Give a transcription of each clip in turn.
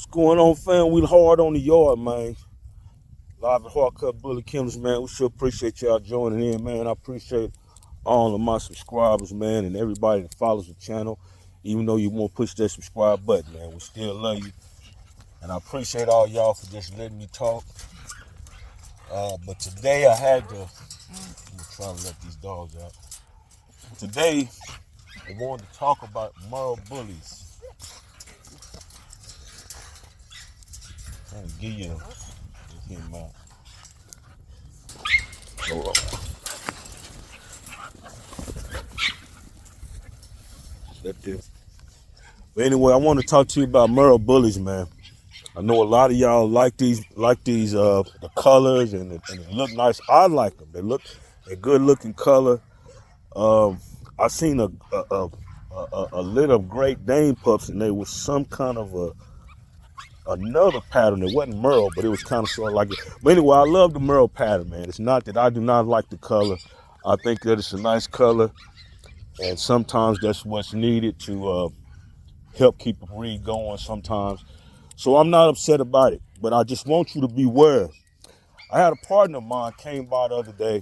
Going on, fam? We hard on the yard, man. Live at Hardcut Bully Kennels, man. We sure appreciate y'all joining in, man. I appreciate all of my subscribers, man, and everybody that follows the channel. Even though you won't push that subscribe button, man, we still love you. And I appreciate all y'all for just letting me talk. But today I had to, I'm trying to let these dogs out. Today, I wanted to talk about Merle Bullies. I'm trying to give you him out. But anyway, I want to talk to you about Merle Bullies, man. I know a lot of y'all like these the colors and they look nice. I like them. They're good looking color. I seen a litter of Great Dane pups, and they was some kind of another pattern. It wasn't Merle, but it was kind of sort of like it. But anyway, I love the Merle pattern, man. It's not that I do not like the color. I think that it's a nice color, and sometimes that's what's needed to help keep a breed going sometimes. So I'm not upset about it, but I just want you to beware. I had a partner of mine came by the other day,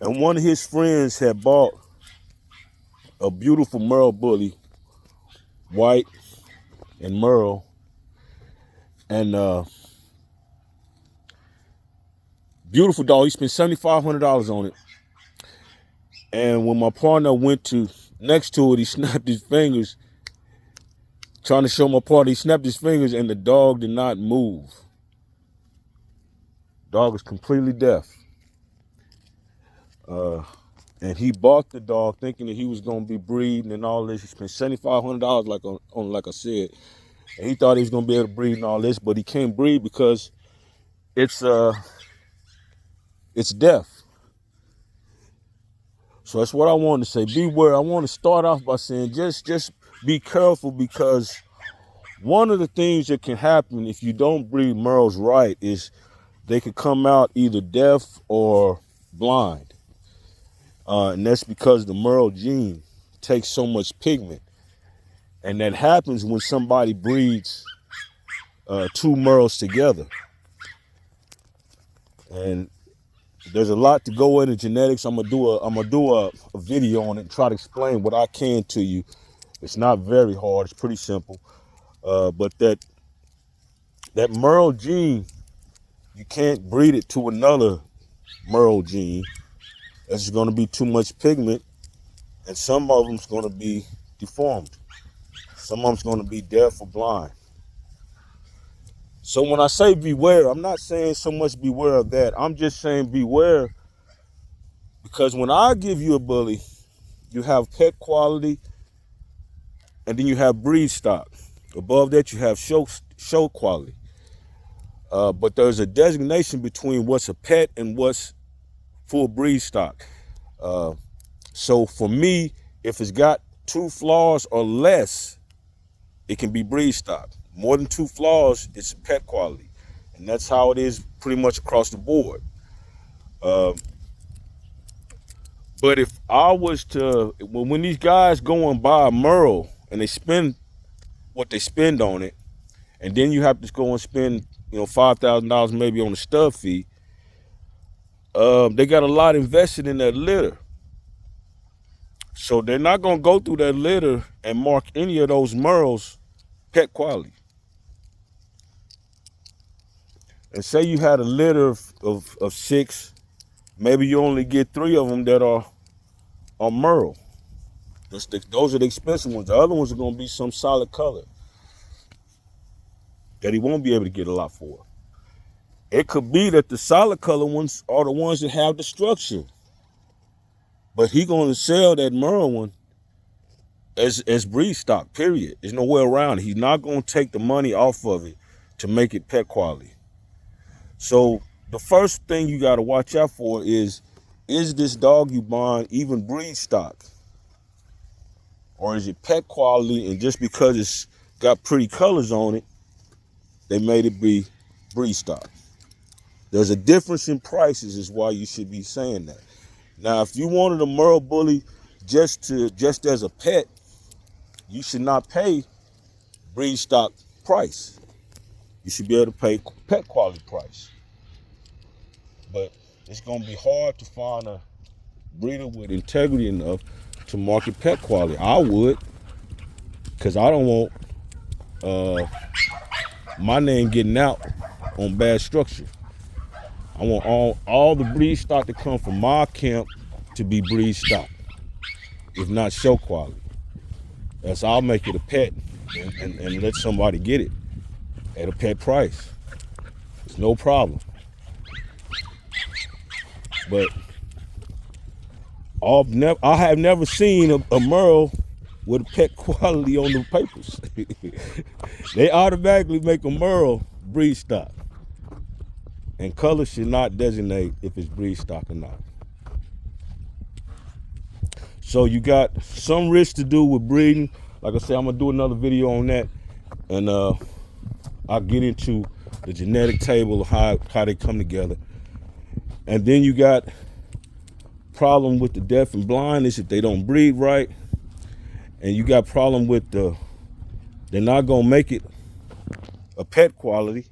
and one of his friends had bought a beautiful Merle Bully, white and Merle, and beautiful dog. He spent $7,500 on it. And when my partner went to next to it, he snapped his fingers, trying to show my partner. He snapped his fingers, and the dog did not move. Dog was completely deaf. And he bought the dog thinking that he was going to be breeding and all this. He spent $7,500 like I said. And he thought he was going to be able to breed and all this, but he can't breed because it's deaf. So that's what I wanted to say. Beware. I want to start off by saying just be careful, because one of the things that can happen if you don't breed Merles right is they could come out either deaf or blind. And that's because the Merle gene takes so much pigment. And that happens when somebody breeds two Merles together. And there's a lot to go into genetics. I'm gonna do a video on it and try to explain what I can to you. It's not very hard. It's pretty simple. But that Merle gene, you can't breed it to another Merle gene. There's going to be too much pigment, and some of them's going to be deformed. Some of them's going to be deaf or blind. So when I say beware, I'm not saying so much beware of that. I'm just saying beware, because when I give you a bully, you have pet quality, and then you have breed stock. Above that, you have show quality. But there's a designation between what's a pet and what's full breed stock. So for me, if it's got 2 flaws or less, it can be breed stock. More than 2 flaws, it's pet quality. And that's how it is pretty much across the board. But if I was to, when these guys go and buy a Merle and they spend what they spend on it, and then you have to go and spend, $5,000 maybe on the stud fee, they got a lot invested in that litter. So they're not going to go through that litter and mark any of those Merles pet quality. And say you had a litter of 6, maybe you only get 3 of them that are Merle. Those are the expensive ones. The other ones are going to be some solid color that he won't be able to get a lot for. It could be that the solid color ones are the ones that have the structure, but he going to sell that Merle one as breed stock, period. There's no way around it. He's not going to take the money off of it to make it pet quality. So the first thing you got to watch out for is this dog you buying even breed stock? Or is it pet quality, and just because it's got pretty colors on it, they made it be breed stock? There's a difference in prices, is why you should be saying that. Now, if you wanted a Merle Bully just as a pet, you should not pay breed stock price. You should be able to pay pet quality price. But it's going to be hard to find a breeder with integrity enough to market pet quality. I would, because I don't want my name getting out on bad structure. I want all the breed stock to come from my camp to be breed stock, if not show quality. That's I'll make it a pet and let somebody get it at a pet price. It's no problem. But I have never seen a Merle with a pet quality on the papers. They automatically make a Merle breed stock. And color should not designate if it's breed stock or not. So you got some risk to do with breeding. Like I said, I'm gonna do another video on that, and I'll get into the genetic table of how they come together. And then you got problem with the deaf and blindness if they don't breed right, and you got problem with they're not gonna make it a pet quality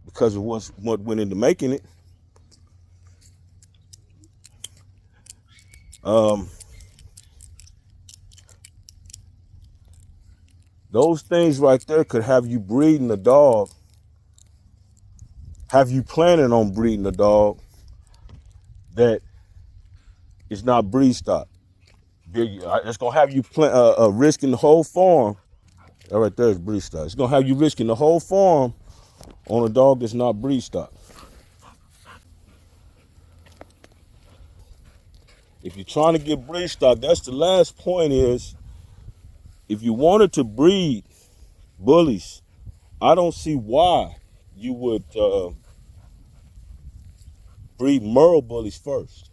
because of what went into making it. Those things right there could have you breeding a dog, have you planning on breeding a dog that is not breed stock. It's gonna have you risking the whole farm. That right there is breed stock. It's gonna have you risking the whole farm on a dog that's not breed stock. If you're trying to get breed stock, that's the last point is, if you wanted to breed bullies, I don't see why you would breed Merle bullies first.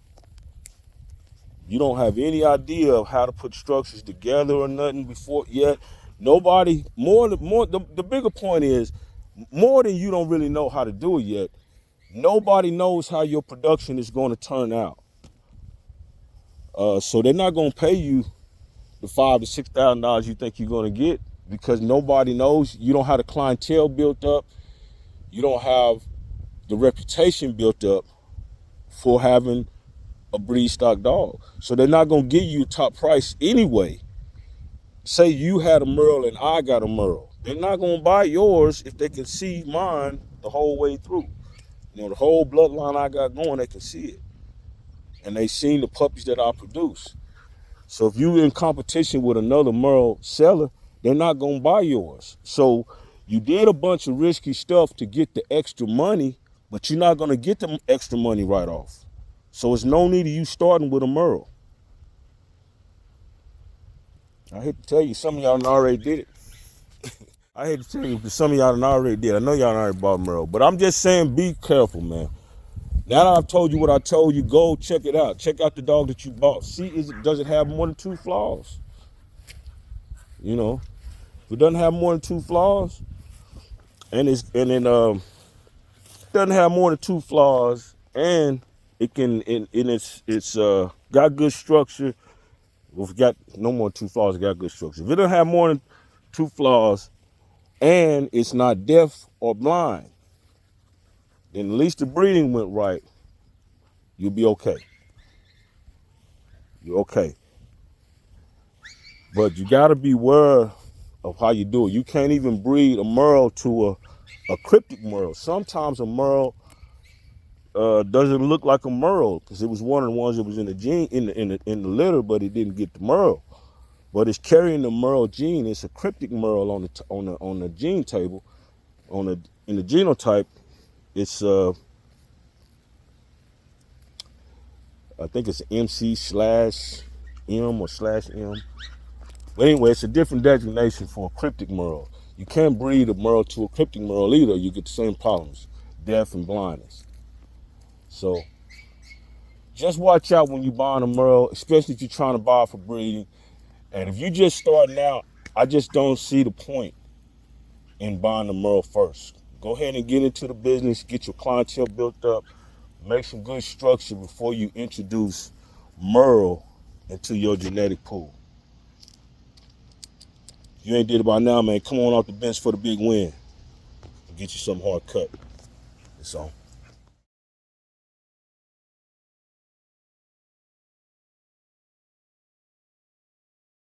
You don't have any idea of how to put structures together or nothing before yet. Nobody, the bigger point is, more than you don't really know how to do it yet, nobody knows how your production is going to turn out. So they're not going to pay you the $5,000 to $6,000 you think you're going to get, because nobody knows. You don't have the clientele built up. You don't have the reputation built up for having a breed stock dog. So they're not going to give you top price anyway. Say you had a Merle and I got a Merle. They're not going to buy yours if they can see mine the whole way through. You know, the whole bloodline I got going, they can see it. And they seen the puppies that I produce. So if you're in competition with another Merle seller, they're not going to buy yours. So you did a bunch of risky stuff to get the extra money, but you're not going to get the extra money right off. So it's no need of you starting with a Merle. I hate to tell you, some of y'all already did it. I hate to tell you, but some of y'all already did. I know y'all already bought Merle, but I'm just saying, be careful, man. Now that I've told you what I told you, go check it out. Check out the dog that you bought. See, does it have more than 2 flaws? You know, if it doesn't have more than 2 flaws, and it doesn't have more than 2 flaws, and it's got good structure. Well, if it got no more than 2 flaws, it got good structure. If it doesn't have more than 2 flaws, and it's not deaf or blind, then at least the breeding went right. You'll be okay. You're okay. But you got to be aware of how you do it. You can't even breed a Merle to a cryptic Merle. Sometimes a Merle doesn't look like a Merle because it was one of the ones that was in the gene in the litter, but it didn't get the Merle. But it's carrying the Merle gene. It's a cryptic Merle on the gene table, in the genotype. It's I think it's MC/M or /M. But anyway, it's a different designation for a cryptic Merle. You can't breed a Merle to a cryptic Merle either. You get the same problems, deaf and blindness. So just watch out when you're buying a Merle, especially if you're trying to buy for breeding. And if you're just starting out, I just don't see the point in buying a Merle first. Go ahead and get into the business, get your clientele built up, make some good structure before you introduce Merle into your genetic pool. If you ain't did it by now, man, come on off the bench for the big win. Get you some hard cut. It's on.